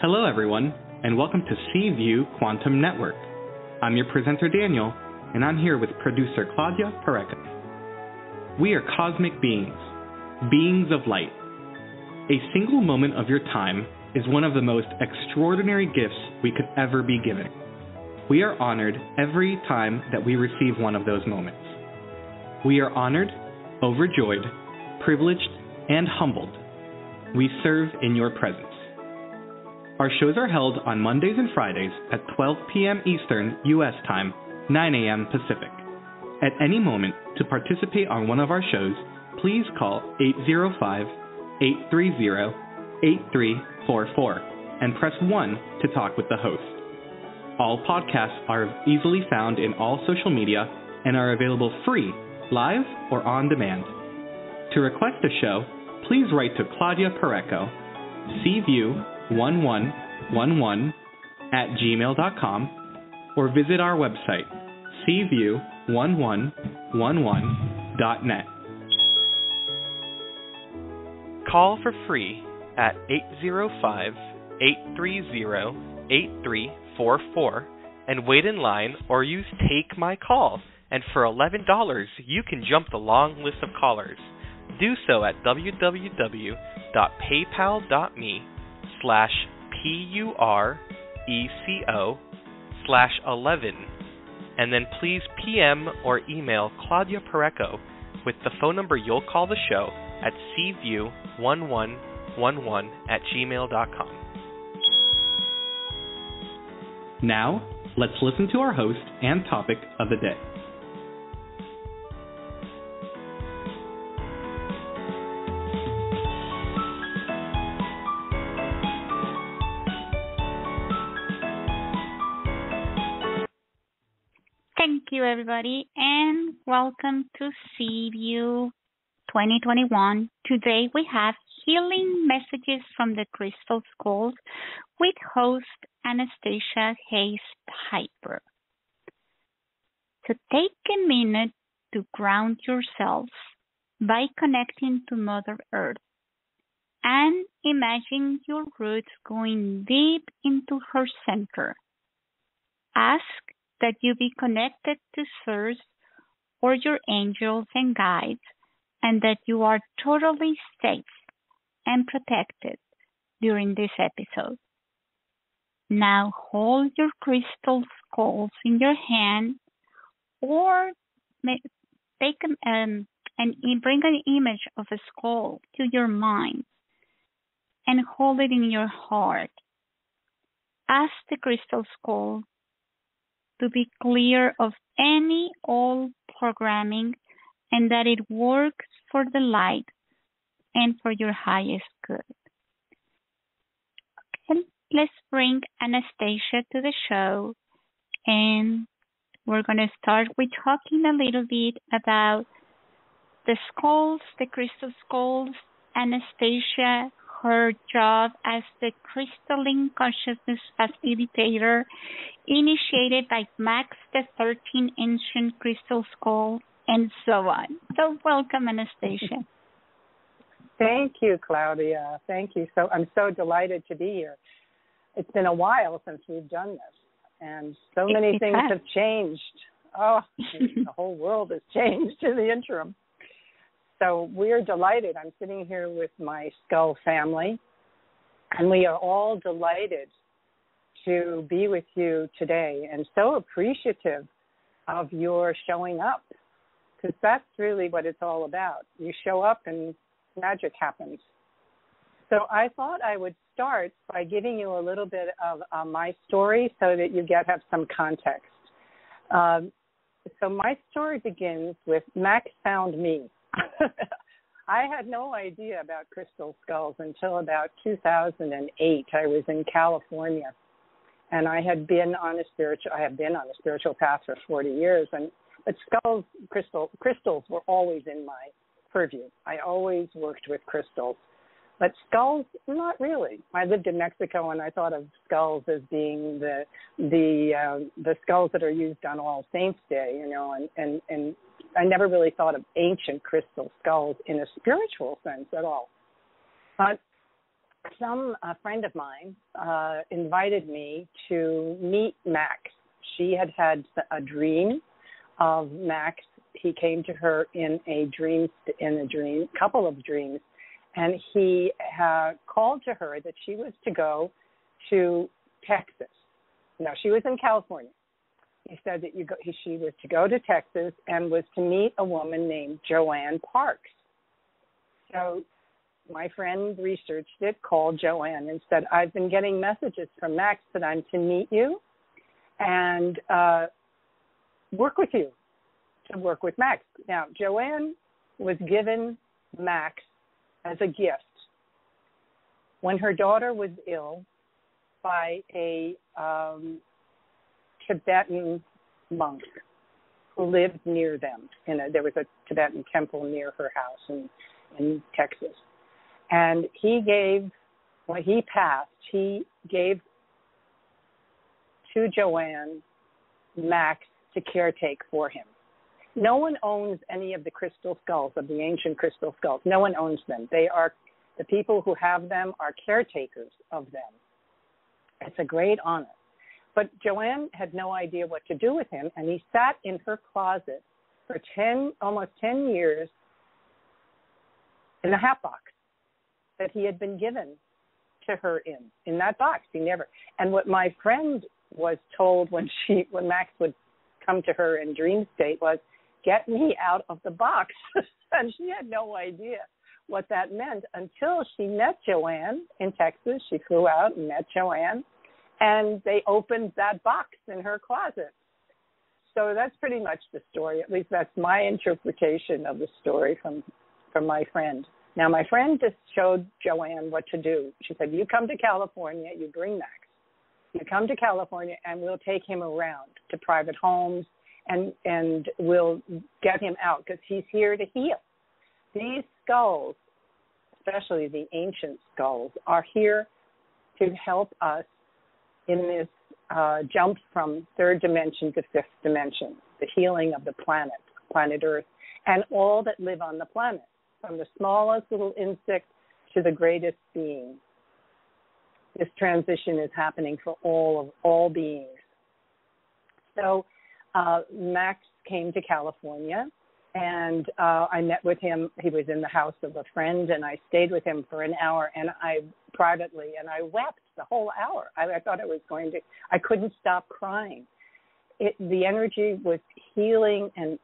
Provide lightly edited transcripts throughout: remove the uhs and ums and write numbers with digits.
Hello, everyone, and welcome to Seaview Quantum Network. I'm your presenter, Daniel, and I'm here with producer Claudia Pareca. We are cosmic beings, beings of light. A single moment of your time is one of the most extraordinary gifts we could ever be given. We are honored every time that we receive one of those moments. We are honored, overjoyed, privileged, and humbled. We serve in your presence. Our shows are held on Mondays and Fridays at 12 p.m. Eastern U.S. time, 9 a.m. Pacific. At any moment, to participate on one of our shows, please call 805-830-8344 and press 1 to talk with the host. All podcasts are easily found in all social media and are available free, live, or on demand. To request a show, please write to Claudia Pareco, cview1111@gmail.com, or visit our website, cview1111.net. Call for free at 805-830-8344 and wait in line or use Take My Call. And for $11, you can jump the long list of callers. Do so at www.paypal.me/PURECO/11, and then please PM or email Claudia Pareco with the phone number you'll call the show at cview1111@gmail.com. Now, let's listen to our host and topic of the day. Thank you, everybody, and welcome to Seaview 2021. Today we have Healing Messages from the Crystal Skulls with host Anastasia Hayes Piper. So take a minute to ground yourselves by connecting to Mother Earth and imagine your roots going deep into her center. Ask that you be connected to Source or your angels and guides, and that you are totally safe and protected during this episode. Now hold your crystal skulls in your hand, or take and bring an image of a skull to your mind and hold it in your heart. Ask the crystal skull to be clear of any old programming and that it works for the light and for your highest good. Okay, let's bring Anastasia to the show, and we're going to start with talking a little bit about the skulls, the crystal skulls. Anastasia, her job as the Crystalline Consciousness Facilitator, initiated by Max, the 13 ancient crystal skull, and so on. So welcome, Anastasia. Thank you, Claudia. Thank you. I'm so delighted to be here. It's been a while since we've done this, and so many things have changed. Oh, the whole world has changed in the interim. So we're delighted. I'm sitting here with my skull family, and we are all delighted to be with you today and so appreciative of your showing up, because that's really what it's all about. You show up and magic happens. So I thought I would start by giving you a little bit of my story so that you have some context. So my story begins with Max found me. I had no idea about crystal skulls until about 2008. I was in California, and I have been on a spiritual path for 40 years. But crystals were always in my purview. I always worked with crystals, but skulls, not really. I lived in Mexico, and I thought of skulls as being the skulls that are used on All Saints Day, and I never really thought of ancient crystal skulls in a spiritual sense at all. But a friend of mine invited me to meet Max. She had a dream of Max. He came to her in a couple of dreams, and he called to her that she was to go to Texas. Now, she was in California. He said that she was to go to Texas and was to meet a woman named Joanne Parks. So my friend researched it, called Joanne, and said, I've been getting messages from Max that I'm to meet you and work with you, to work with Max. Now, Joanne was given Max as a gift when her daughter was ill by a Tibetan monk who lived near them. There was a Tibetan temple near her house in Texas. And when he passed, he gave to Joanne Max to caretake for him. No one owns any of the crystal skulls, of the ancient crystal skulls. No one owns them. The people who have them are caretakers of them. It's a great honor. But Joanne had no idea what to do with him, and he sat in her closet for almost 10 years in a hat box that he had been given to her in that box. And what my friend was told when Max would come to her in dream state was, get me out of the box. And she had no idea what that meant until she met Joanne in Texas. She flew out and met Joanne, and they opened that box in her closet. So that's pretty much the story. At least that's my interpretation of the story from my friend. Now, my friend just showed Joanne what to do. She said, you come to California, you bring Max. You come to California, and we'll take him around to private homes, and we'll get him out because he's here to heal. These skulls, especially the ancient skulls, are here to help us in this jump from third dimension to fifth dimension, the healing of the planet Earth, and all that live on the planet, from the smallest little insect to the greatest being. This transition is happening for all beings. So Max came to California, and I met with him. He was in the house of a friend, and I stayed with him for an hour, and I wept the whole hour. I thought I couldn't stop crying. The energy was healing, and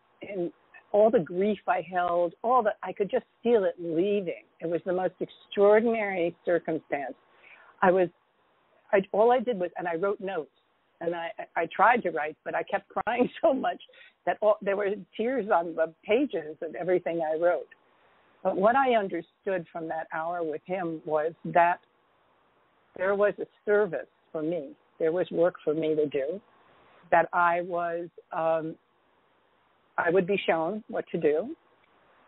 all the grief I held, I could just feel it leaving. It was the most extraordinary circumstance. All I did was, and I wrote notes, and I tried to write, but I kept crying so much that there were tears on the pages of everything I wrote. But what I understood from that hour with him was that there was a service for me. There was work for me to do, that I would be shown what to do,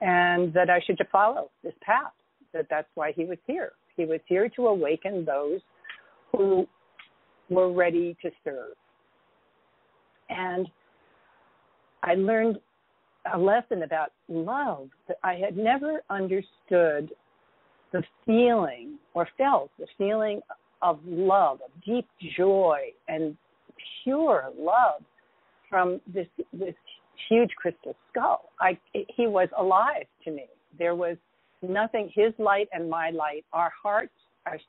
and that I should follow this path, that's why he was here. He was here to awaken those who were ready to serve. And I learned a lesson about love that I had never understood, the feeling or felt the feeling of love, of deep joy and pure love from this huge crystal skull. He was alive to me. There was nothing, his light and my light, our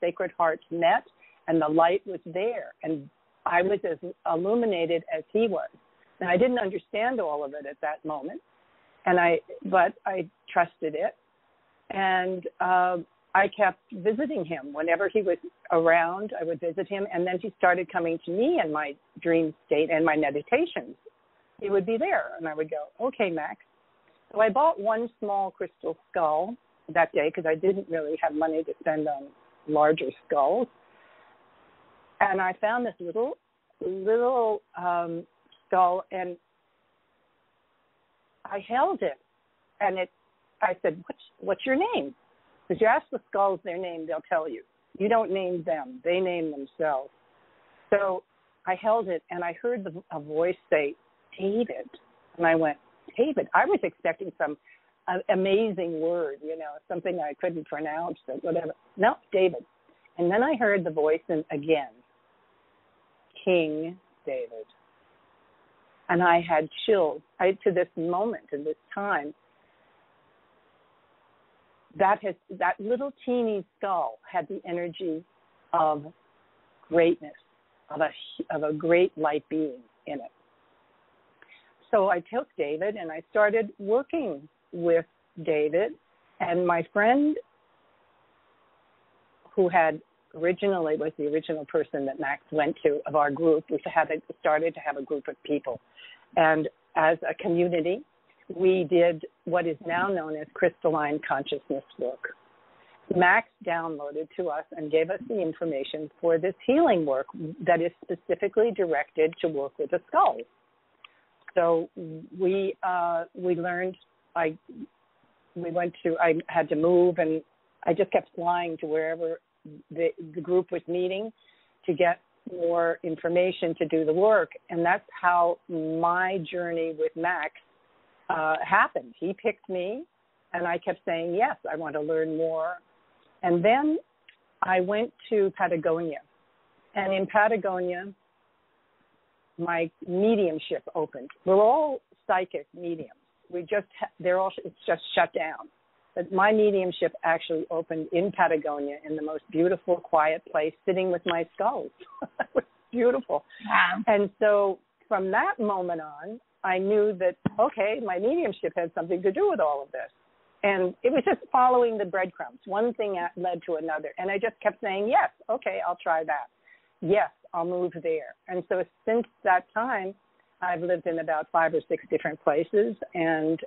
sacred hearts met, and the light was there. And I was as illuminated as he was. And I didn't understand all of it at that moment, but I trusted it. And I kept visiting him. Whenever he was around, I would visit him, and then he started coming to me in my dream state and my meditations. He would be there, and I would go, okay, Max. So I bought one small crystal skull that day because I didn't really have money to spend on larger skulls. And I found this little skull, and I held it. And I said, what's your name? Because you ask the skulls their name, they'll tell you. You don't name them. They name themselves. So I held it, and I heard a voice say, David. And I went, David? I was expecting some amazing word, something I couldn't pronounce, or whatever. No, David. And then I heard the voice again, King David. And I had chills. To this moment, to this time, that little teeny skull had the energy of greatness, of a great light being in it. So I took David and I started working with David, and my friend who was the original person that Max went to of our group, we started to have a group of people. And as a community, we did what is now known as Crystalline consciousness work. Max downloaded to us and gave us the information for this healing work that is specifically directed to work with the skull. So we learned. I had to move, and I just kept flying to wherever the group was meeting to get more information to do the work. And that's how my journey with Max happened. He picked me, and I kept saying, yes, I want to learn more. And then I went to Patagonia. And in Patagonia, my mediumship opened. We're all psychic mediums. It's just shut down. But my mediumship actually opened in Patagonia in the most beautiful, quiet place, sitting with my skulls. It was beautiful. Wow. And so from that moment on, I knew that, okay, my mediumship had something to do with all of this. And it was just following the breadcrumbs. One thing led to another. And I just kept saying, yes, okay, I'll try that. Yes, I'll move there. And so since that time, I've lived in about 5 or 6 different places, and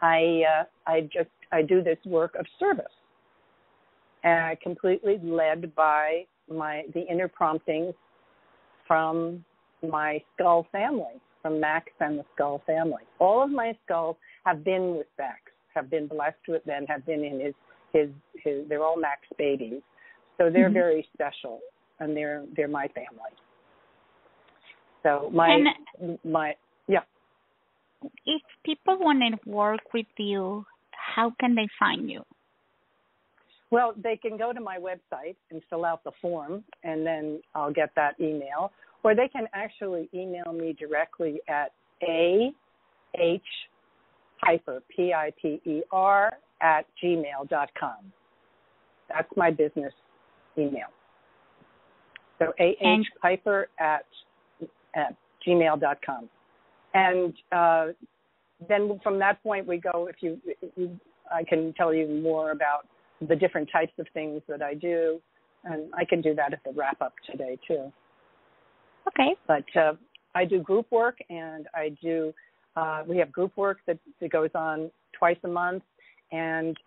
I do this work of service, and completely led by the inner promptings from my skull family, from Max and the skull family. All of my skulls have been with Max, have been blessed with them, have been in his they're all Max babies. So they're very special, and they're my family. So yeah. If people want to work with you, how can they find you? Well, they can go to my website and fill out the form, and then I'll get that email. Or they can actually email me directly at A-H Piper, P-I-P-E-R, @gmail.com. That's my business email. So A-H Piper at gmail.com. And then from that point we go, I can tell you more about the different types of things that I do, and I can do that at the wrap-up today too. Okay. But I do group work, and we have group work that goes on twice a month, and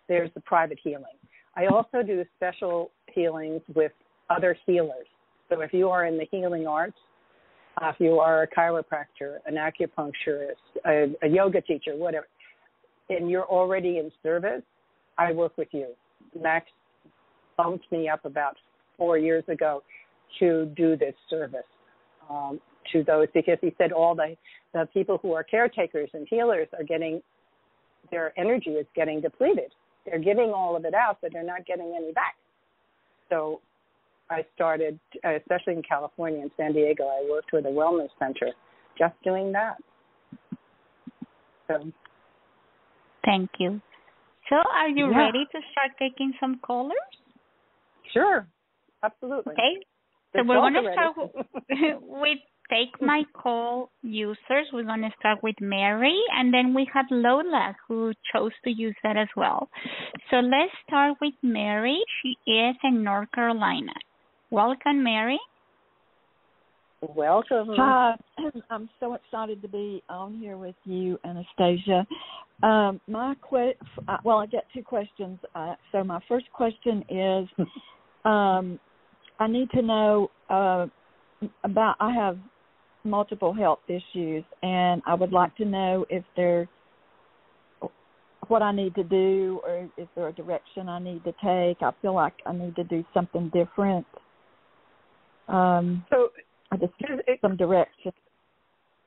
there's the private healing. I also do special healings with other healers. So if you are in the healing arts, if you are a chiropractor, an acupuncturist, a yoga teacher, whatever, and you're already in service, I work with you. Max bumped me up about 4 years ago to do this service to those, because he said all the people who are caretakers and healers are their energy is getting depleted. They're giving all of it out, but they're not getting any back. So I started, especially in California and San Diego, I worked with a wellness center just doing that. So. Thank you. So are you ready to start taking some callers? Sure, absolutely. Okay. So we're going to start with Take My Call users. We're going to start with Mary, and then we have Lola, who chose to use that as well. So let's start with Mary. She is in North Carolina. Welcome, Mary. Welcome. Hi. I'm so excited to be on here with you, Anastasia. I got 2 questions. So my first question is, I need to know about, I have multiple health issues, and I would like to know what I need to do, or is there a direction I need to take? I feel like I need to do something different. So I just need some direction.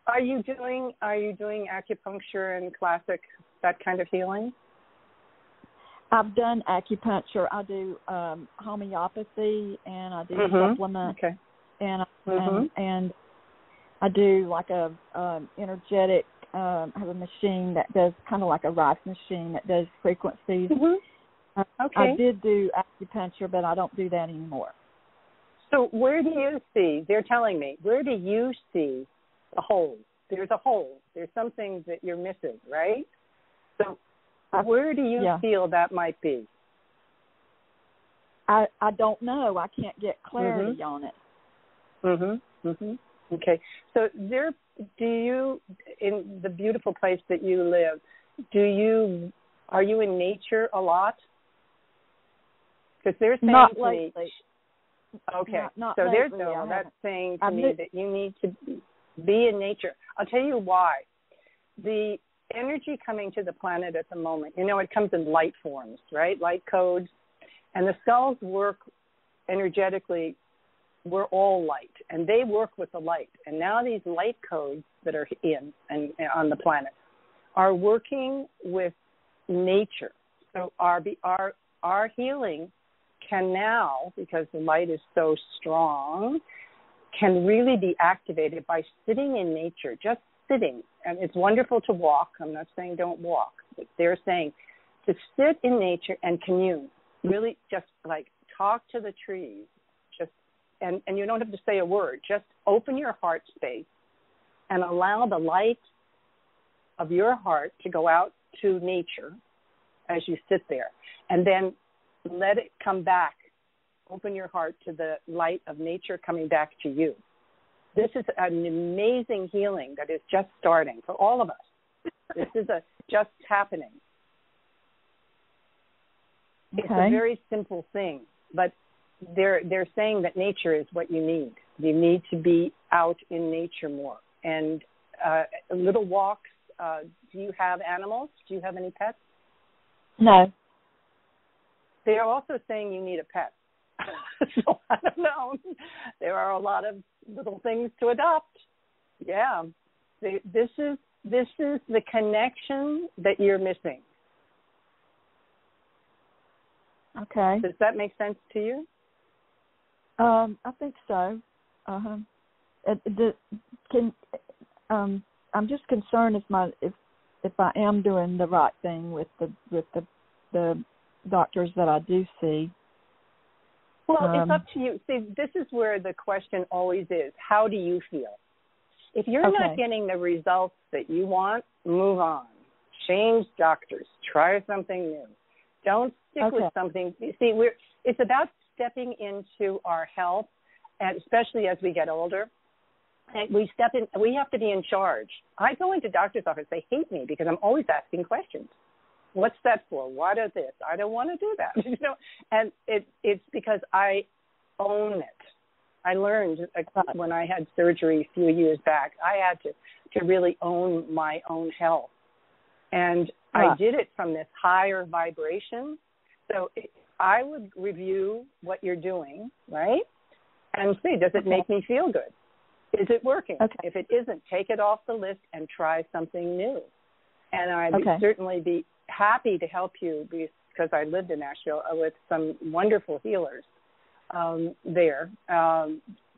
Are you doing acupuncture and classic, that kind of healing? I've done acupuncture. I do homeopathy, and I do supplement. Okay. And I do like a energetic. I have a machine that does kind of like a rice machine that does frequencies. I did do acupuncture, but I don't do that anymore. So where do you see? They're telling me. Where do you see the hole? There's a hole. There's something that you're missing, right? So where do you feel that might be? I don't know. I can't get clarity on it. Okay. So do you, in the beautiful place that you live, are you in nature a lot? Because they're saying not to lately. me. Okay. Not so lately. that's saying to me that you need to be in nature. I'll tell you why. The energy coming to the planet at the moment, it comes in light forms, right? Light codes. And the skulls work energetically. We're all light, and they work with the light. And now these light codes that are in and on the planet are working with nature. So our healing can now, because the light is so strong, can really be activated by sitting in nature, just sitting. And it's wonderful to walk. I'm not saying don't walk, but they're saying to sit in nature and commune, really just like talk to the trees, and you don't have to say a word. Just open your heart space and allow the light of your heart to go out to nature as you sit there. And then let it come back. Open your heart to the light of nature coming back to you. This is an amazing healing that is just starting for all of us. This is just happening. It's a very simple thing, but they're saying that nature is what you need. You need to be out in nature more. And little walks. Do you have animals? Do you have any pets? No. They are also saying you need a pet. So I don't know. There are a lot of little things to adopt. Yeah. This is the connection that you're missing. Okay. Does that make sense to you? I think so. I'm just concerned if I am doing the right thing with the doctors that I do see. Well, it's up to you. See, this is where the question always is: how do you feel? If you're not getting the results that you want, move on. Change doctors. Try something new. Don't stick with something. You see, it's about stepping into our health, and especially as we get older, and we have to be in charge. I go into doctor's office, they hate me because I'm always asking questions. What's that for? What is this? I don't want to do that. And it's because I own it. I learned when I had surgery a few years back, I had to really own my own health. And I did it from this higher vibration. So I would review what you're doing, right? And see, does it make me feel good? Is it working? If it isn't, take it off the list and try something new. And I'd certainly be happy to help you because I lived in Nashville with some wonderful healers there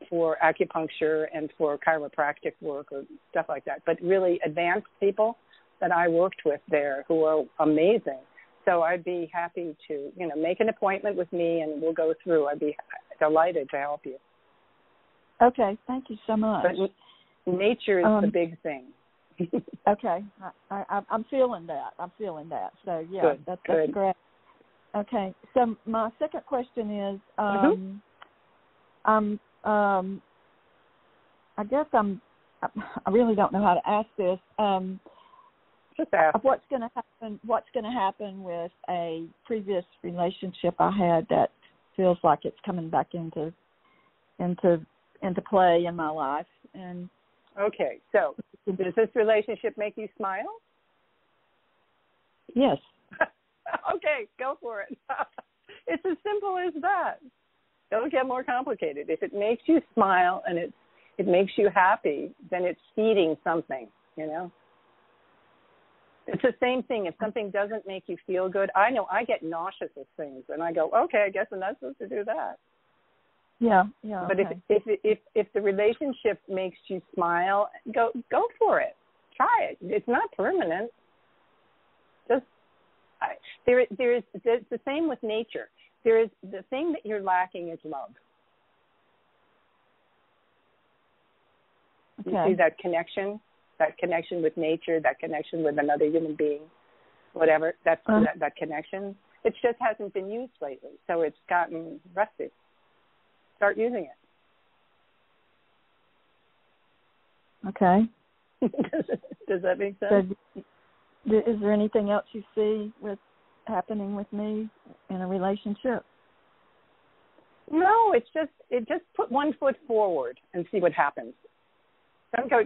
for acupuncture and for chiropractic work or stuff like that. But really advanced people that I worked with there who are amazing. So I'd be happy to, make an appointment with me and we'll go through. I'd be delighted to help you. Okay, thank you so much. But nature is the big thing. Okay, I'm feeling that. So yeah, that's great. Okay, so my second question is, I guess I really don't know how to ask this. Just ask. What's going to happen with a previous relationship I had that feels like it's coming back into play in my life? And okay, so does this relationship make you smile? Yes. Okay, go for it. It's as simple as that. Don't get more complicated. If it makes you smile and it makes you happy, then it's feeding something, It's the same thing. If something doesn't make you feel good, I know I get nauseous with things, and I go, okay, I guess I'm not supposed to do that. Yeah. But okay. if the relationship makes you smile, go for it. Try it. It's not permanent. It's the same with nature. There is the thing that you're lacking is love. Okay. You see that connection with nature, that connection with another human being, whatever. That connection. It just hasn't been used lately, so it's gotten rusty. Start using it. Okay. Does that make sense? So, is there anything else you see happening with me in a relationship? No, it just put one foot forward and see what happens.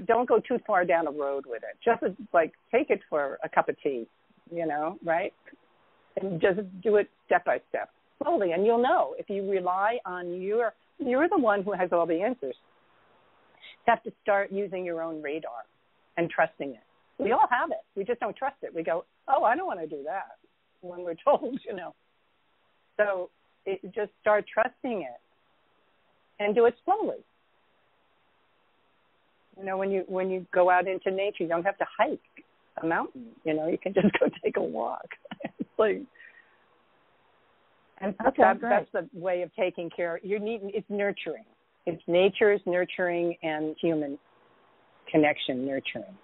Don't go too far down the road with it. Just like take it for a cup of tea, right? And just do it step by step, slowly, and you'll know. If you rely on you're the one who has all the answers. You have to start using your own radar and trusting it. We all have it. We just don't trust it. We go, oh, I don't want to do that when we're told, So just start trusting it and do it slowly. When you go out into nature, you don't have to hike a mountain. You can just go take a walk. It's like, and that's the way of taking care. It's nurturing. It's nature's nurturing and human connection nurturing.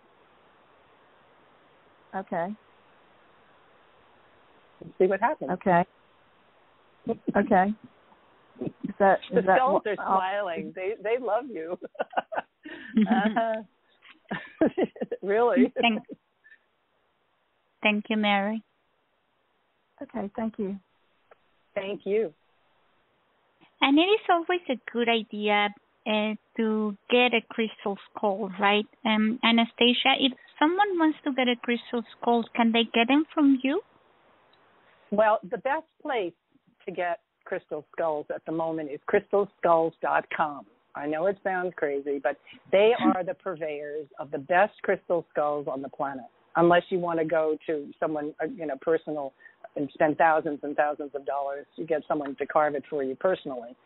Okay. Let's see what happens. Okay. Okay. The skulls are smiling. They love you. Really. Thank you, Mary. Okay, thank you. Thank you. And it is always a good idea to get a crystal skull, right? Anastasia, if someone wants to get a crystal skull, can they get them from you? Well, the best place to get crystal skulls at the moment is crystalskulls.com. I know it sounds crazy, but they are the purveyors of the best crystal skulls on the planet. Unless you want to go to someone, personal, and spend thousands and thousands of dollars to get someone to carve it for you personally.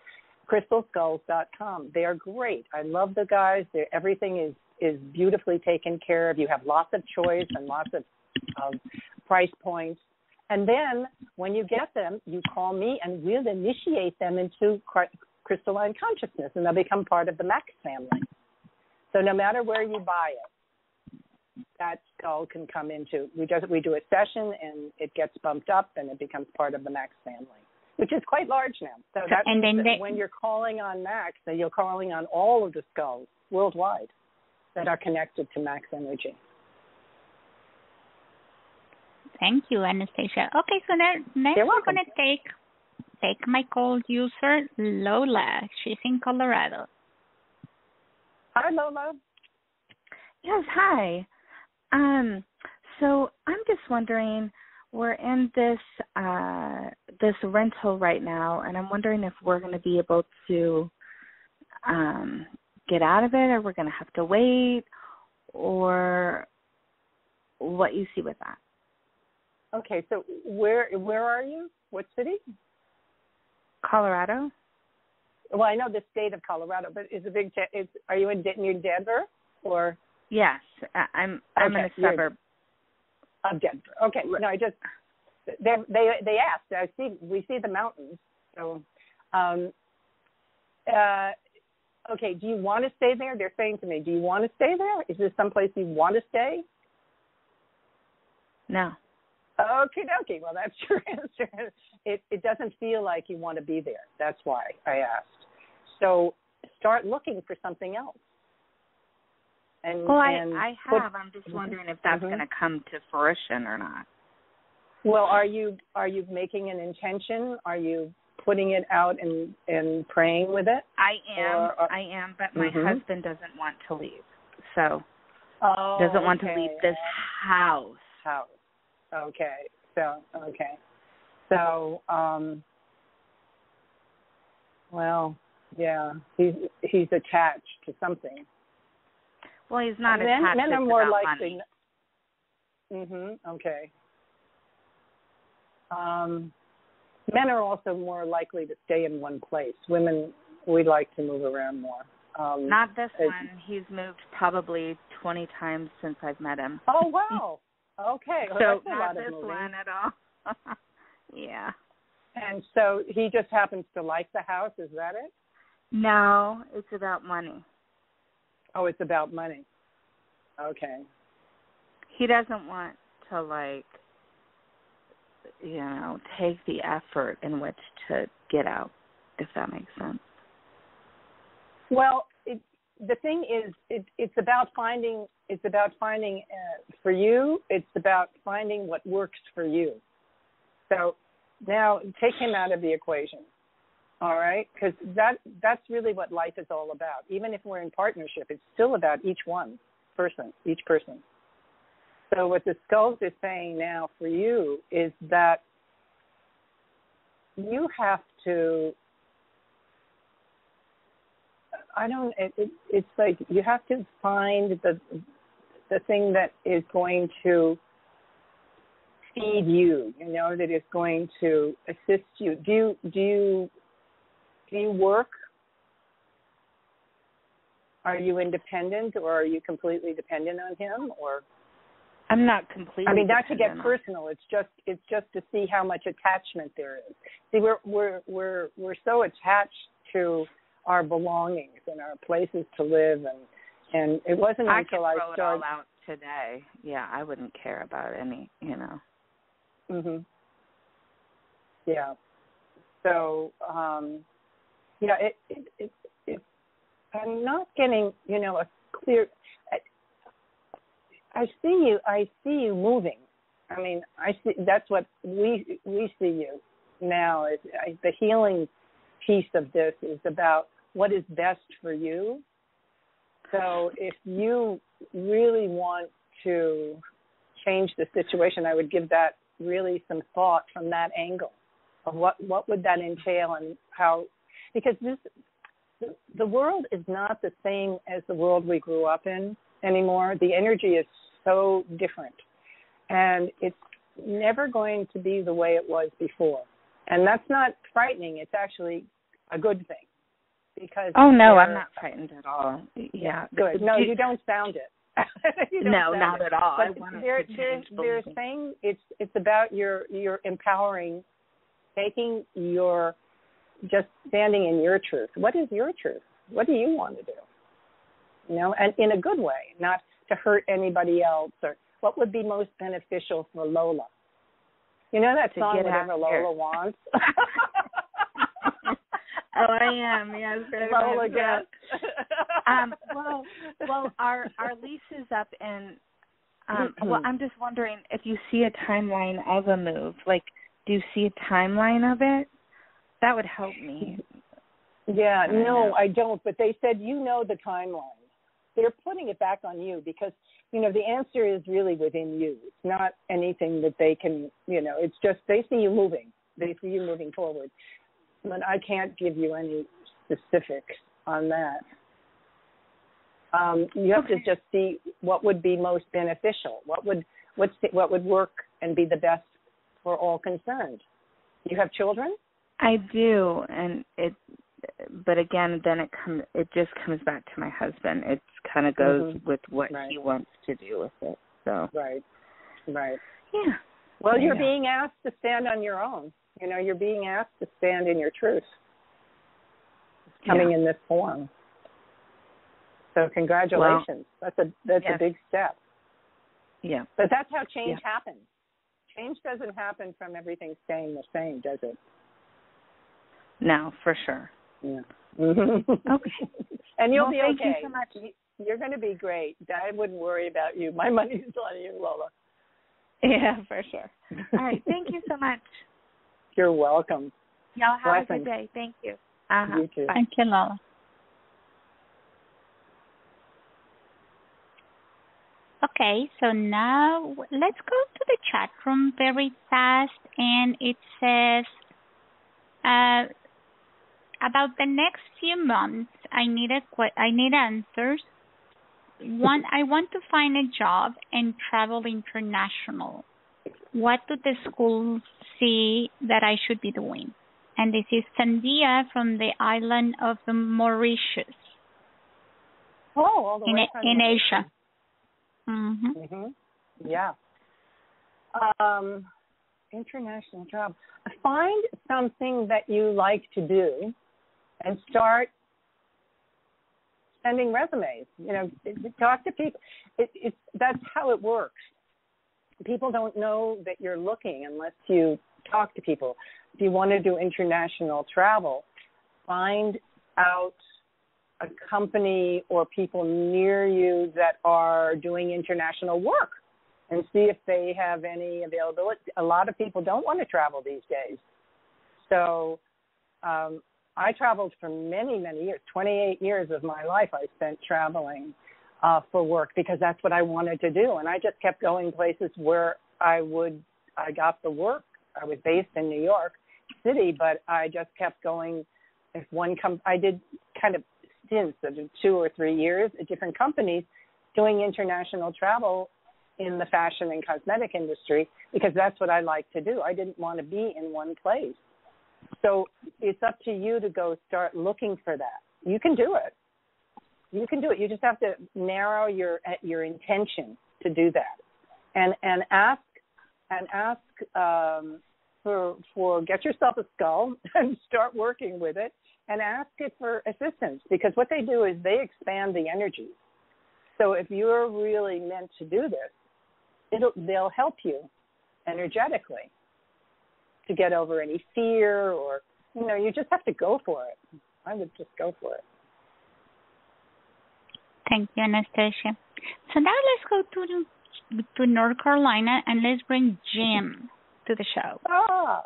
Crystalskulls.com. They are great. I love the guys. Everything is beautifully taken care of. You have lots of choice and lots of price points. And then when you get them, you call me and we'll initiate them into crystalline consciousness, and they'll become part of the Max family. So no matter where you buy it, that skull can come into. We do a session, and it gets bumped up, and it becomes part of the Max family, which is quite large now. So that means that when you're calling on Max, then you're calling on all of the skulls worldwide that are connected to Max energy. Thank you, Anastasia. Okay, so next we're going to take my call user, Lola. She's in Colorado. Hi, Lola. Yes, hi. So I'm just wondering, we're in this rental right now, and I'm wondering if we're going to be able to get out of it, or we're going to have to wait, or what you see with that. Okay, so where are you? What city? Colorado. Well, I know the state of Colorado, but are you near Denver or? Yes, I'm in a suburb of Denver. Okay, no, they asked. We see the mountains. So, okay. Do you want to stay there? They're saying to me, do you want to stay there? Is this someplace you want to stay? No. Okay. Well, that's your answer. It doesn't feel like you want to be there. That's why I asked. So start looking for something else. I have. I'm just wondering if that's going to come to fruition or not. Well, are you making an intention? Are you putting it out and praying with it? I am, but my husband doesn't want to leave. So doesn't want to leave this house. Okay. So, well, yeah, he's attached to something. Well, he's not attached. Men are more likely. Money. Okay. Men are also more likely to stay in one place. Women, we like to move around more. Not this one. He's moved probably 20 times since I've met him. Oh, wow. Okay. Well, so not this one at all. Yeah. And so he just happens to like the house, is that it? No, it's about money. Oh, it's about money. Okay. He doesn't want to, like, you know, take the effort in which to get out, if that makes sense. Well, the thing is, it's about finding for you, it's about finding what works for you. So now take him out of the equation, all right? Because that's really what life is all about. Even if we're in partnership, it's still about each person. So what the skulls is saying now for you is that you have to, it's like you have to find the thing that is going to feed you, you know, that is going to assist you. Do you work? Are you independent, or are you completely dependent on him? Or I'm not completely. I mean, not to get personal. It's just to see how much attachment there is. See, we're so attached to our belongings and our places to live, and it wasn't until I started. It all out today. Yeah, I wouldn't care about any, you know. Mhm. Yeah. So, yeah, it I'm not getting, you know, a clear. I see you moving. I mean, I see. That's what we see you now. The healing piece of this is about what is best for you. So if you really want to change the situation, I would give that really some thought from that angle of what would that entail and how, because the world is not the same as the world we grew up in anymore. The energy is so different, and it's never going to be the way it was before. And that's not frightening. It's actually a good thing, because I'm not frightened at all. Yeah, good. No, you don't sound it. No, not at all. But they're saying it's about your empowering, just standing in your truth. What is your truth? What do you want to do? You know, and in a good way, not to hurt anybody else, or what would be most beneficial for Lola. You know that song, Whatever Lola Wants? Oh, I am. Yes, Lola gets. Well, our lease is up, and well, I'm just wondering if you see a timeline of a move. Like, do you see a timeline of it? That would help me. Yeah, I don't. But they said the timeline. They're putting it back on you because, you know, the answer is really within you. It's not anything that they can, you know, it's just they see you moving. They see you moving forward. But I can't give you any specifics on that. You have to just see what would be most beneficial. What would work and be the best for all concerned. You have children? I do, and but again, then it just comes back to my husband. It kind of goes with what he wants to do with it. So right. Yeah. Well, you're being asked to stand on your own. You know, you're being asked to stand in your truth. It's coming in this form. So congratulations. Well, that's a big step. Yeah. But that's how change happens. Change doesn't happen from everything staying the same, does it? No, for sure. Yeah. Okay. And you'll be okay. Thank you so much. You're going to be great. I wouldn't worry about you. My money's on you, Lola. Yeah, for sure. All right. Thank you so much. You're welcome. Y'all have a good day. Thank you. You too. Thank you, Lola. Okay, so now let's go to the chat room very fast, and it says about the next few months. I need answers I want to find a job and travel international. What do the schools see that I should be doing? And this is Sandia from the island of the Mauritius. Oh, all the way in Asia. Yeah. International job. Find something that you like to do and start sending resumes. Talk to people. That's how it works. People don't know that you're looking unless you talk to people. If you want to do international travel, find out a company or people near you that are doing international work and see if they have any availability. A lot of people don't want to travel these days. So I traveled for many, many years. 28 years of my life I spent traveling for work because that's what I wanted to do. And I just kept going places where I got the work. I was based in New York City, but I just kept going. I did kind of stints of 2 or 3 years at different companies doing international travel in the fashion and cosmetic industry because that's what I like to do. I didn't want to be in one place. So it's up to you to go start looking for that. You can do it. You can do it. You just have to narrow your intention to do that, and ask for get yourself a skull and start working with it, and ask it for assistance because what they do is they expand the energy. So if you're really meant to do this, they'll help you energetically to get over any fear or you just have to go for it. I would just go for it. Thank you, Anastasia. So now let's go to North Carolina and let's bring Jim to the show. Ah,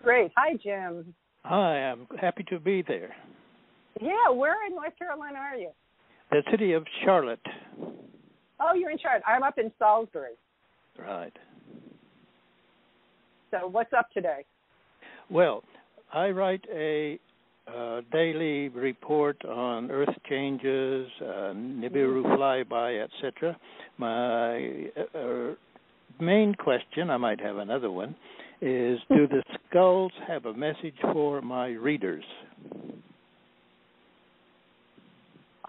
great. Hi, Jim. Hi, I'm happy to be there. Yeah, where in North Carolina are you? The city of Charlotte. Oh, you're in Charlotte. I'm up in Salisbury. Right. So what's up today? Well, I write a daily report on Earth changes, Nibiru flyby, etc. My main question, I might have another one, is do the skulls have a message for my readers?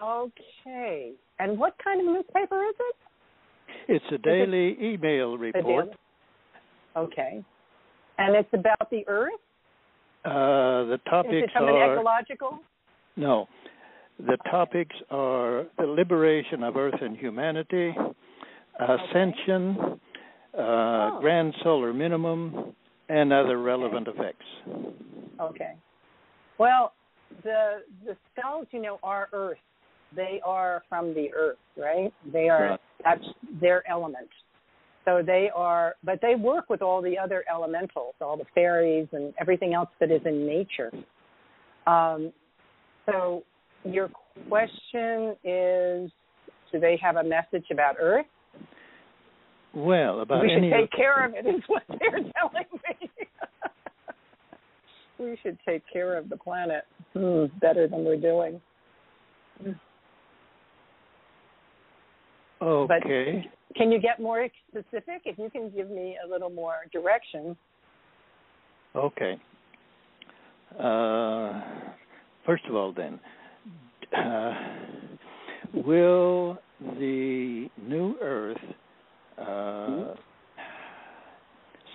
Okay. And what kind of newspaper is it? It's a daily email report. Okay. And it's about the Earth? The topics is it something ecological? No. The topics are the liberation of Earth and humanity, ascension, grand solar minimum, and other relevant effects. Okay. Well, the skulls, are Earth. They are from the Earth, right? They are, that's their element. So they are, but they work with all the other elementals, all the fairies and everything else that is in nature. So your question is, do they have a message about Earth? Well, about we should take care of it is what they're telling me. We should take care of the planet better than we're doing. Okay. But can you get more specific? If you can give me a little more direction. Okay. First of all, then, will the new Earth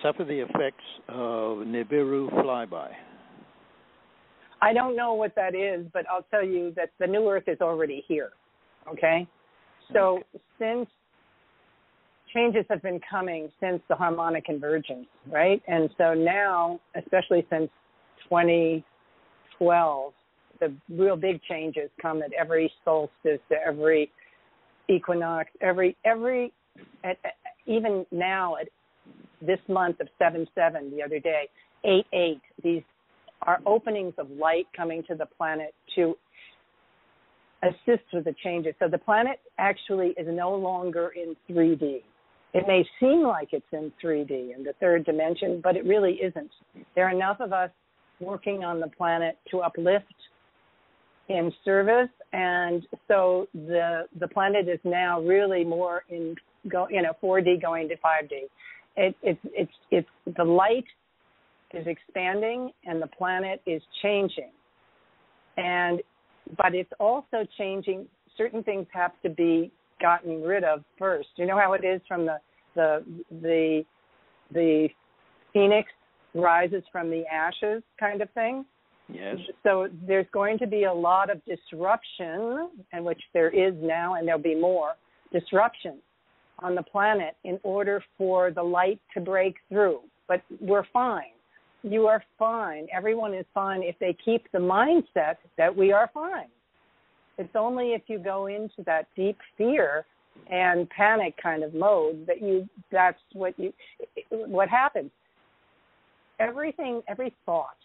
suffer the effects of Nibiru flyby? I don't know what that is, but I'll tell you that the new Earth is already here, okay? So since changes have been coming since the harmonic convergence, right? And so now, especially since 2012, the real big changes come at every solstice, to every equinox, even now at this month of 7/7, the other day, 8/8, these are openings of light coming to the planet to assist with the changes. So the planet actually is no longer in 3D. It may seem like it's in 3D, in the third dimension, but it really isn't. There are enough of us working on the planet to uplift in service, and so the planet is now really more in 4D going to 5D. It's the light is expanding and the planet is changing, but it's also changing. Certain things have to be gotten rid of first. You know how it is from the phoenix rises from the ashes kind of thing? Yes. So there's going to be a lot of disruption, and which there is now, and there'll be more disruption on the planet in order for the light to break through. But we're fine. You are fine. Everyone is fine if they keep the mindset that we are fine. It's only if you go into that deep fear and panic kind of mode that's what happens. Every thought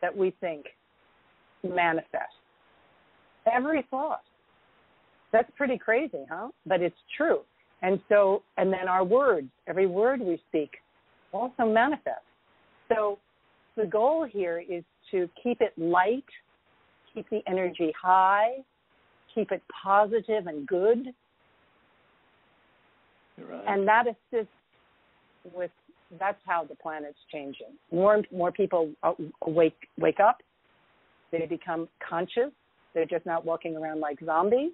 that we think manifests. Every thought. That's pretty crazy, huh? But it's true. And then our words, every word we speak also manifests. So the goal here is to keep it light, keep the energy high, keep it positive and good. Right. And that assists with, that's how the planet's changing. More people wake up. They become conscious. They're just not walking around like zombies.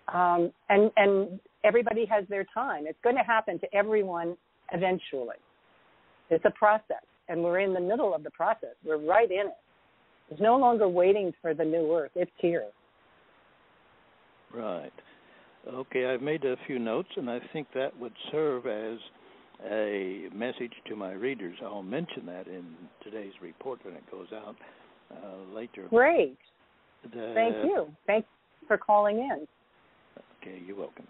And everybody has their time. It's going to happen to everyone eventually. It's a process, and we're in the middle of the process. We're right in it. It's no longer waiting for the new Earth. It's here. Right. Okay, I've made a few notes, and I think that would serve as a message to my readers. I'll mention that in today's report when it goes out later. Great. Thank you. Thanks for calling in. Okay, you're welcome.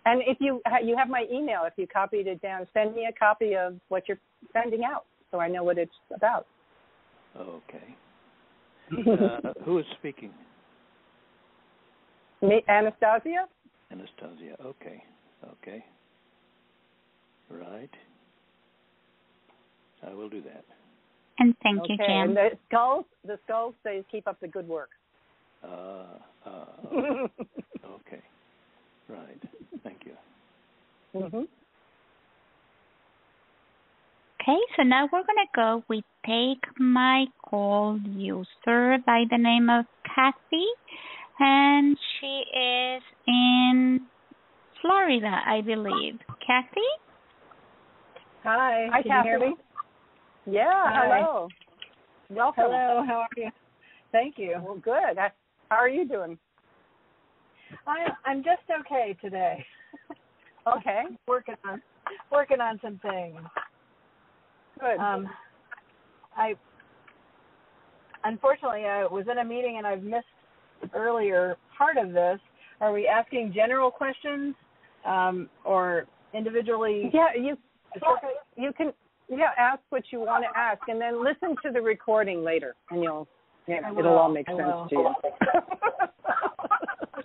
And if you have my email, if you copied it down, send me a copy of what you're sending out so I know what it's about. Okay. Who is speaking? Me, Anastasia? Anastasia, okay. Right. I will do that. And thank you, Jim. And the skull says keep up the good work. Okay. Right. Thank you. Mm-hmm. Okay, so now we're going to go with Take My Call user by the name of Kathy, and she is in Florida, I believe. Kathy? Hi, can Kathy. you hear me? Yeah, Hi. hello. Welcome. Hello, how are you? Thank you. Well, good. How are you doing? I'm just okay today. Okay. working on some things. Good. Unfortunately I was in a meeting and I've missed earlier part of this. Are we asking general questions or individually? Yeah, you can ask what you want to ask, and then listen to the recording later, and it'll all make sense to you.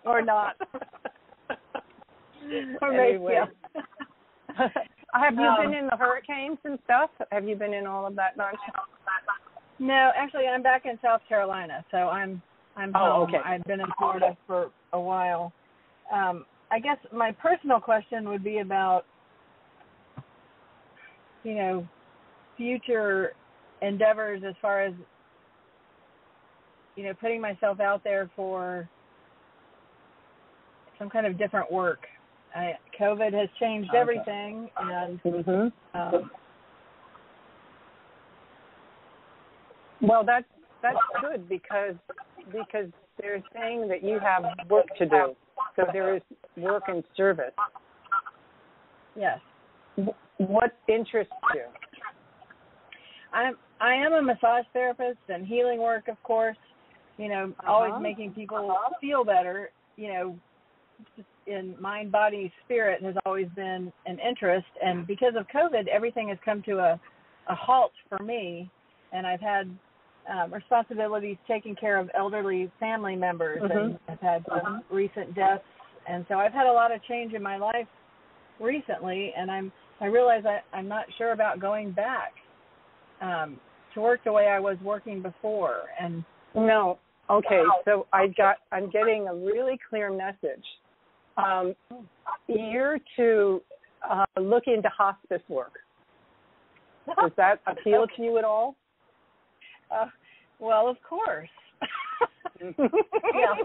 Or not. Anyway. Have you been in the hurricanes and stuff? Have you been in all of that nonsense? No, actually, I'm back in South Carolina, so I'm home. Okay. I've been in Florida for a while. I guess my personal question would be about, future endeavors as far as, putting myself out there for some kind of different work. COVID has changed everything, and well, that's good because they're saying that you have work to do. So there is work and service. Yes. What interests you? I am a massage therapist and healing work, of course. Always making people feel better. In mind, body, spirit has always been an interest. And because of COVID, everything has come to a halt for me. And I've had responsibilities taking care of elderly family members, and I've had some recent deaths. And so I've had a lot of change in my life recently, and I realize I'm not sure about going back to work the way I was working before. And no, Okay, so I'm getting a really clear message. You're to look into hospice work. Does that appeal to you at all? Well, of course. Yeah.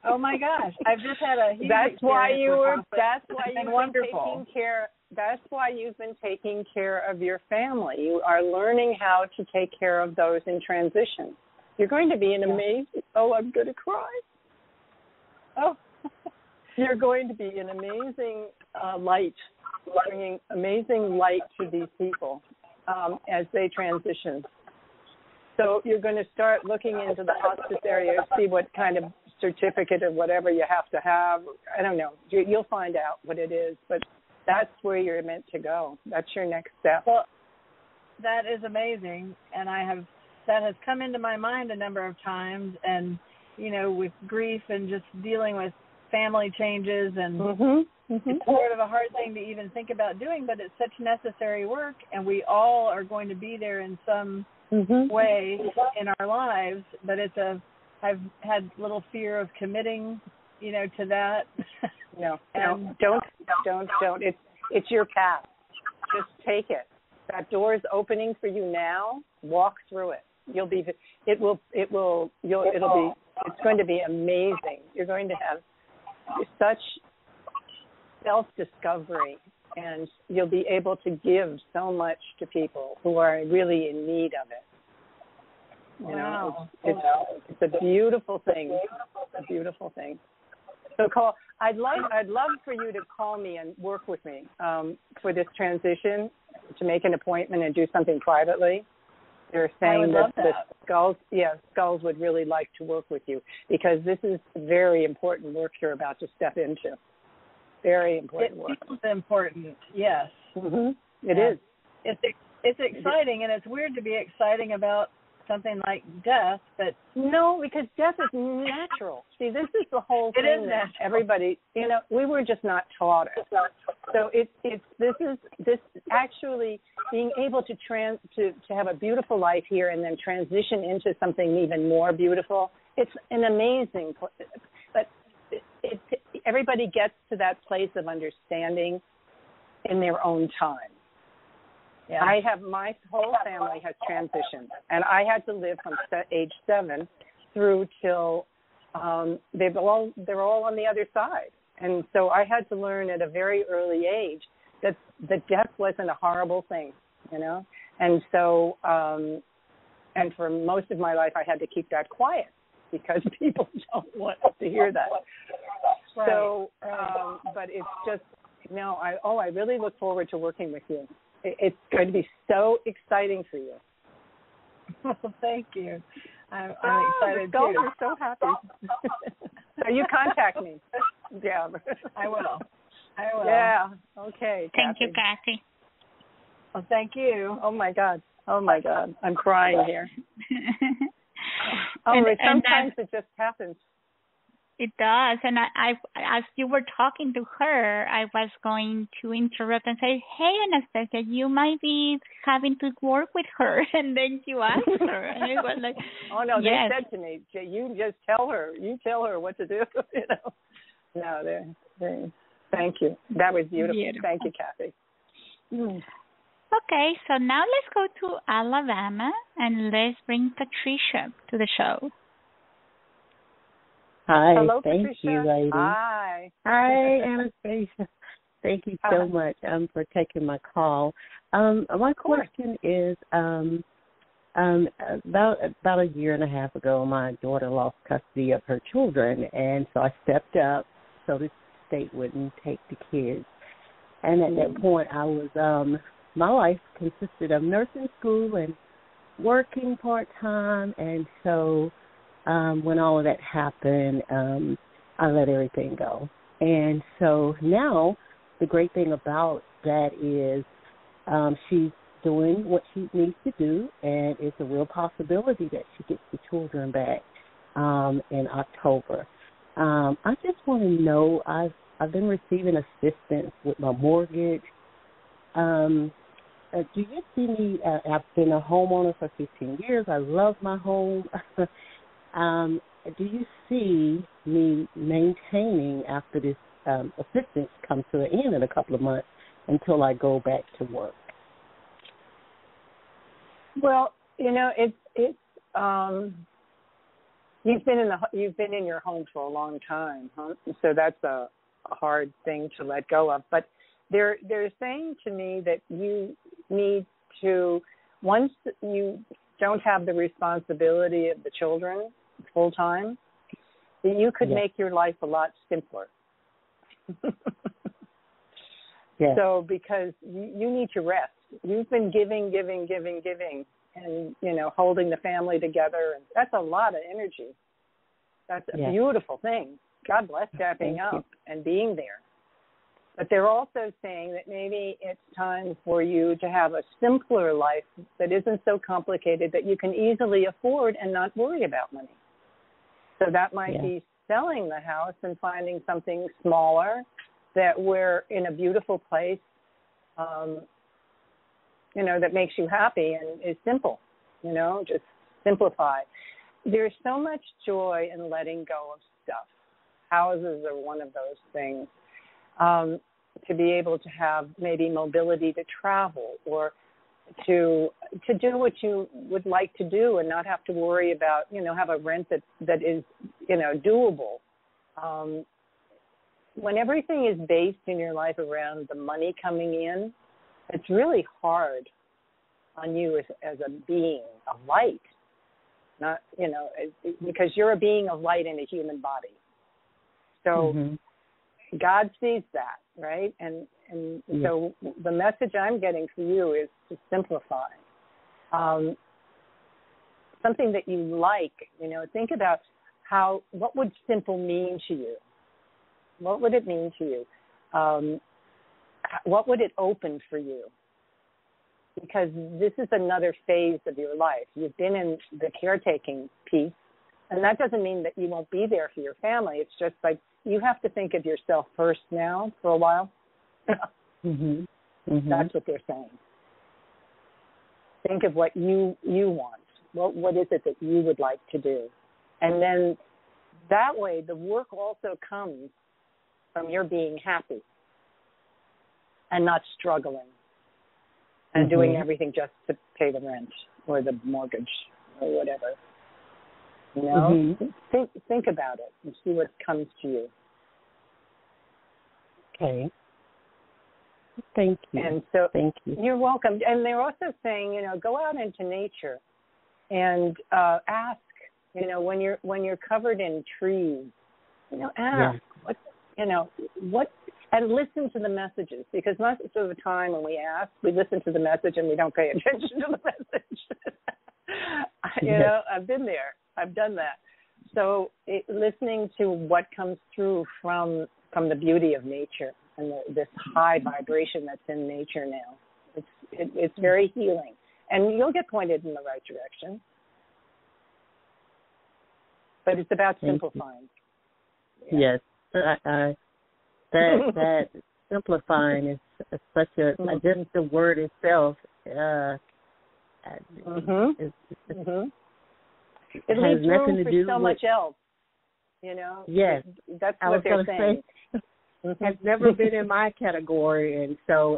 Oh my gosh, I've just had a huge That's why you've wonderful. That's why you've been taking care of your family. You are learning how to take care of those in transition. You're going to be an amazing. Oh, I'm going to cry. Oh, you're going to be an amazing light, bringing amazing light to these people as they transition. So you're going to start looking into the hospice area, see what kind of certificate or whatever you have to have. I don't know. You'll find out what it is, but that's where you're meant to go. That's your next step. Well, that is amazing, and that has come into my mind a number of times, and with grief and just dealing with family changes, and it's sort of a hard thing to even think about doing, but it's such necessary work, and we all are going to be there in some way in our lives, but I've had little fear of committing, to that. No, don't. It's your path. Just take it. That door is opening for you now. Walk through it. It's going to be amazing. You're going to have such self-discovery, and you'll be able to give so much to people who are really in need of it. Wow. It's a beautiful thing. It's a beautiful thing. So, Cole, I'd love for you to call me and work with me for this transition, to make an appointment and do something privately. They're saying that Skulls would really like to work with you, because this is very important work you're about to step into. Very important work. It's important, yes. It is. It's exciting, and it's weird to be exciting about something like death, but no, because death is natural. See, this is the whole thing. It is natural. Everybody, we were just not taught it. So this actually being able to have a beautiful life here and then transition into something even more beautiful. It's an amazing, but everybody gets to that place of understanding in their own time. Yeah. My whole family has transitioned, and I had to live from age 7 through till they're all on the other side. And so I had to learn at a very early age that death wasn't a horrible thing, And so, and for most of my life, I had to keep that quiet because people don't want to hear that. Right. So, but it's just, I really look forward to working with you. It's going to be so exciting for you. Well, thank you. I'm excited too. I'm so happy. So you contact me. Yeah. I will. Yeah. Okay. Thank you, Kathy. Well, thank you. Oh my God. I'm crying here. Sometimes it just happens. It does, and I, as you were talking to her, I was going to interrupt and say, "Hey, Anastasia, you might be having to work with her," and then you asked her, and it was like, "Oh no," yes. They said to me, "You just tell her. You tell her what to do." No, thank you. That was beautiful. Thank you, Kathy. Okay, so now let's go to Alabama and let's bring Patricia to the show. Hi, hello, thank Patricia. you, lady. Hi, Anastasia. Thank you so much for taking my call. My question is, about a year and a half ago, my daughter lost custody of her children, and so I stepped up so the state wouldn't take the kids. And at that point, I was my life consisted of nursing school and working part-time, and so when all of that happened, I let everything go. And so now the great thing about that is she's doing what she needs to do, and it's a real possibility that she gets the children back in October. I just want to know, I've been receiving assistance with my mortgage. Do you see me? I've been a homeowner for 15 years. I love my home. Do you see me maintaining after this assistance comes to an end in a couple of months until I go back to work? Well, it's you've been in your home for a long time, huh? So that's a hard thing to let go of. But they're saying to me that you need to, once you don't have the responsibility of the children full time, that you could make your life a lot simpler. So because you need to rest. You've been giving, and holding the family together, and that's a lot of energy. That's a beautiful thing. God bless stepping up and being there. But they're also saying that maybe it's time for you to have a simpler life that isn't so complicated, that you can easily afford and not worry about money. So that might be selling the house and finding something smaller, that we're in a beautiful place, that makes you happy and is simple, just simplify. There's so much joy in letting go of stuff. Houses are one of those things. To be able to have maybe mobility to travel, or to do what you would like to do and not have to worry about, have a rent that is, doable. When everything is based in your life around the money coming in, it's really hard on you as a being of light, not, because you're a being of light in a human body. So God sees that, right? And so the message I'm getting for you is to simplify. Something that you like, think about what would simple mean to you? What would it mean to you? What would it open for you? Because this is another phase of your life. You've been in the caretaking piece, and that doesn't mean that you won't be there for your family. It's just like you have to think of yourself first now for a while. That's what they're saying. Think of what you want. What is it that you would like to do? And then that way the work also comes from your being happy and not struggling and doing everything just to pay the rent or the mortgage or whatever. Think about it and see what comes to you. Okay. Thank you. And so thank you. You're welcome. And they're also saying, go out into nature and ask, when you're covered in trees, ask what, and listen to the messages, because most of the time when we ask, we listen to the message and we don't pay attention to the message. I've been there. I've done that. So listening to what comes through from the beauty of nature and this high vibration that's in nature now, it's very healing, and you'll get pointed in the right direction. But it's about simplifying. Yes, that simplifying is such a just the word itself. It leaves room for so much else. Yes, that's what they're saying. Has never been in my category, and so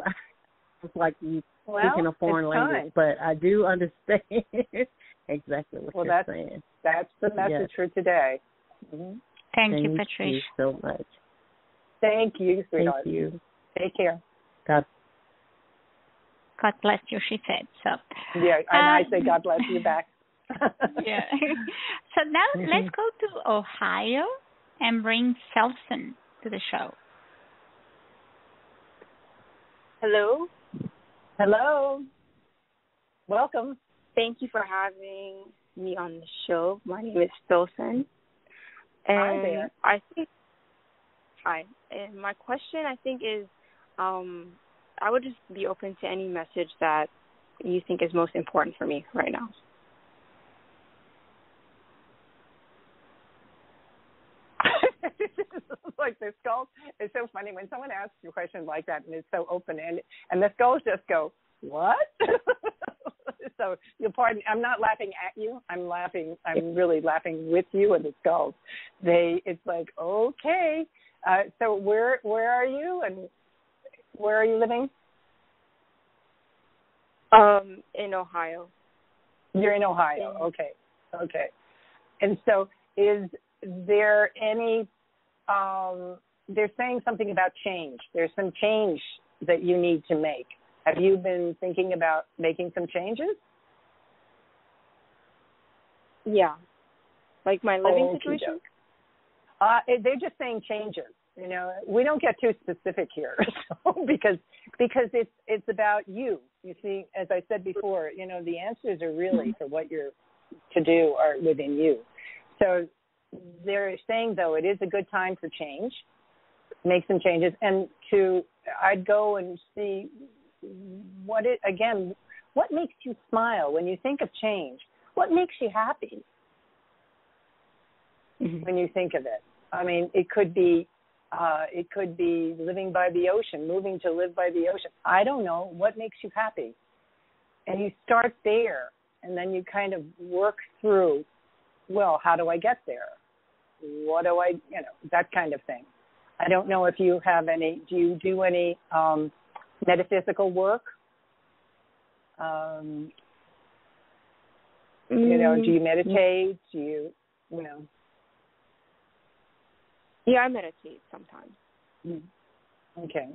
it's like you speaking a foreign language. But I do understand exactly what you're saying. That's the message for today. Thank you, Patricia. Thank you so much. Thank you, sweetheart. Thank you. Take care. God bless you, she said. So. Yeah, and I say God bless you back. Yeah. So now let's go to Ohio and bring Selson to the show. Hello. Hello. Welcome. Thank you for having me on the show. My name is Selson. Hi there. Hi. And my question, I think, is I would just be open to any message that you think is most important for me right now. Like the skulls, it's so funny when someone asks you a question like that and it's so open-ended, and the skulls just go, what? It's So you'll pardon. I'm not laughing at you. I'm laughing. I'm really laughing with you and the skulls. It's like, okay. So where are you and where are you living? In Ohio. You're in Ohio. Okay. And so is there any? They're saying something about change. There's some change that you need to make. Have you been thinking about making some changes? Yeah. Like my living situation? They're just saying changes. You know, we don't get too specific here, because it's about you. You see, as I said before, you know, the answers are really for what you're to do are within you. So they're saying, though, it is a good time for change, make some changes, and I'd go and see what makes you smile when you think of change? What makes you happy when you think of it? I mean, it could be living by the ocean, moving to live by the ocean. I don't know. What makes you happy? And you start there, and then you kind of work through, well, how do I get there? What do I, that kind of thing. I don't know if you have do you do any metaphysical work? Do you meditate? Do you know? Yeah, I meditate sometimes. Okay.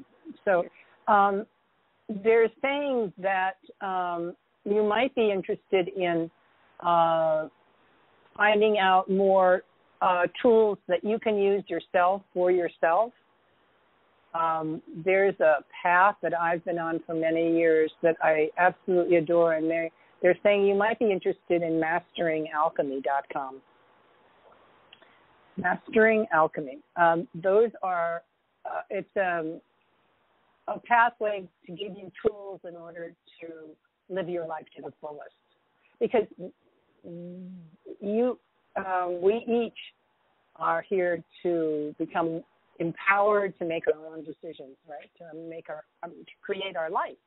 So they're saying that you might be interested in finding out more tools that you can use yourself for yourself. There's a path that I've been on for many years that I absolutely adore, and they're saying you might be interested in masteringalchemy.com. Mastering Alchemy. Those are, it's a pathway to give you tools in order to live your life to the fullest. Because we each are here to become empowered to make our own decisions, right? To create our life.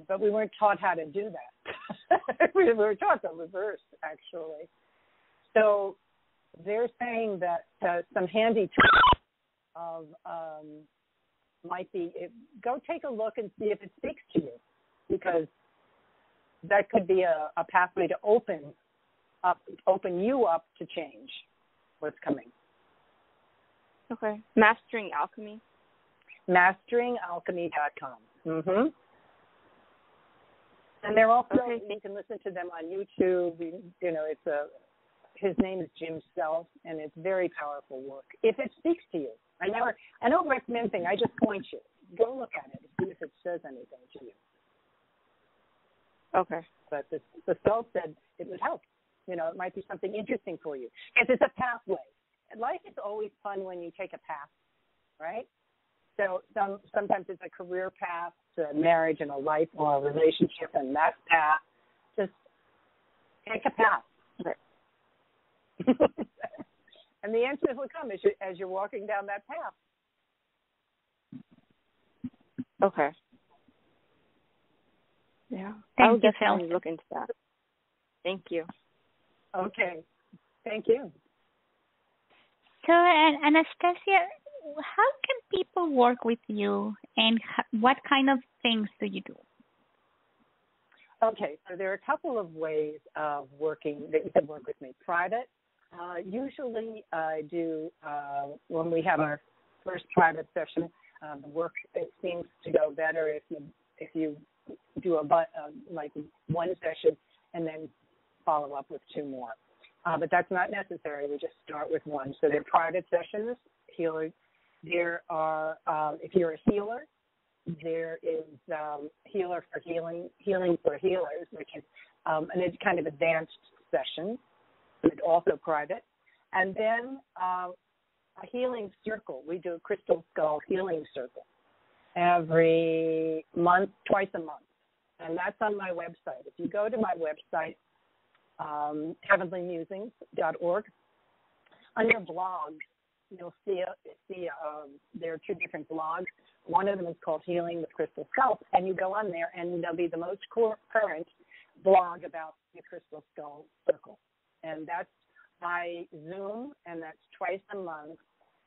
But we weren't taught how to do that. We were taught the reverse, actually. So they're saying that some handy tools might be, go take a look and see if it speaks to you, because that could be a pathway to open you up to change what's coming. Okay. Mastering Alchemy? Masteringalchemy.com. Mm-hmm. And they're also, you can listen to them on YouTube. His name is Jim Self, and it's very powerful work. If it speaks to you, I don't recommend things. I just point you. Go look at it and see if it says anything to you. Okay. But the Self said it would help. It might be something interesting for you. Because it's a pathway. Life is always fun when you take a path, right? So sometimes it's a career path, to marriage and a life or a relationship, and that path. Just take a path. And the answers will come as you're walking down that path. Okay. Yeah. Thank you, definitely look into that. Thank you. Okay. Thank you. So, Anastasia, how can people work with you, and what kind of things do you do? Okay, so there are a couple of ways of working that you can work with me. Private. Usually I do, when we have our first private session, the work, it seems to go better if you do like one session and then follow up with two more. But that's not necessary. We just start with one. So they're private sessions. There are, if you're a healer, there is Healer for Healing for Healers, which is an kind of advanced session, but also private. And then a healing circle. We do a crystal skull healing circle every month, twice a month. And that's on my website. If you go to my website, heavenlymusings.org, under blogs, you'll see there are two different blogs. One of them is called Healing with Crystal Skulls, and you go on there, and they'll be the most current blog about the Crystal Skull Circle, and that's by Zoom, and that's twice a month,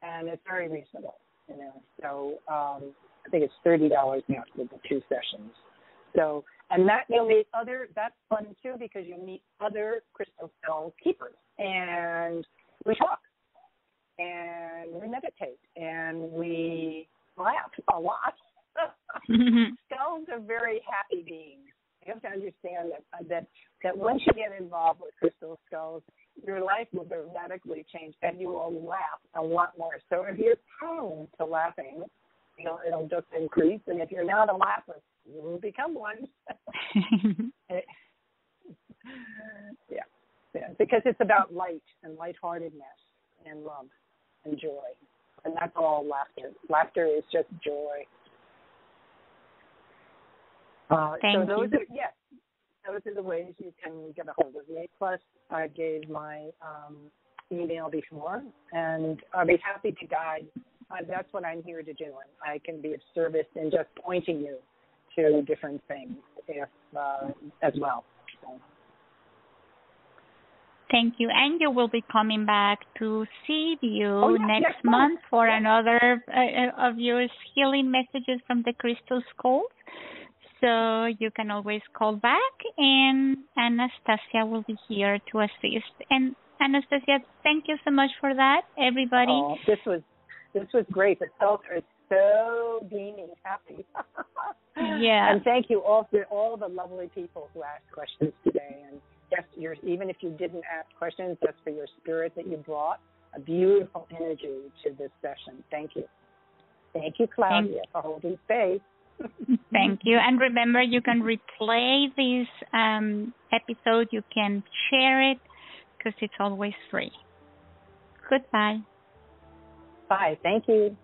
and it's very reasonable, you know. So I think it's $30 now for the 2 sessions. So, and that you'll meet that's fun too, because you meet other crystal skull keepers, and we talk, and we meditate, and we laugh a lot. Skulls are very happy beings. You have to understand that once you get involved with crystal skulls, your life will dramatically change, and you will laugh a lot more. So if you're prone to laughing, it'll just increase, and if you're not a laugher, you will become one. Yeah, because it's about light and lightheartedness and love and joy, and that's all laughter. Laughter is just joy. Thank you. Those are the ways you can get a hold of me. Plus, I gave my email before, and I'll be happy to guide. That's what I'm here to do, and I can be of service in just pointing you to different things as well. So. Thank you. And you will be coming back to see you next month for another of your healing messages from the Crystal Skulls. So you can always call back, and Anastasia will be here to assist. And Anastasia, thank you so much for that, everybody. Oh, this was great. The skulls are so beaming happy. Yeah. And thank you all for all the lovely people who asked questions today. And yes, even if you didn't ask questions, that's for your spirit that you brought a beautiful energy to this session. Thank you. Thank you, Claudia, for holding space. Thank you. And remember, you can replay this episode. You can share it because it's always free. Goodbye. Bye. Thank you.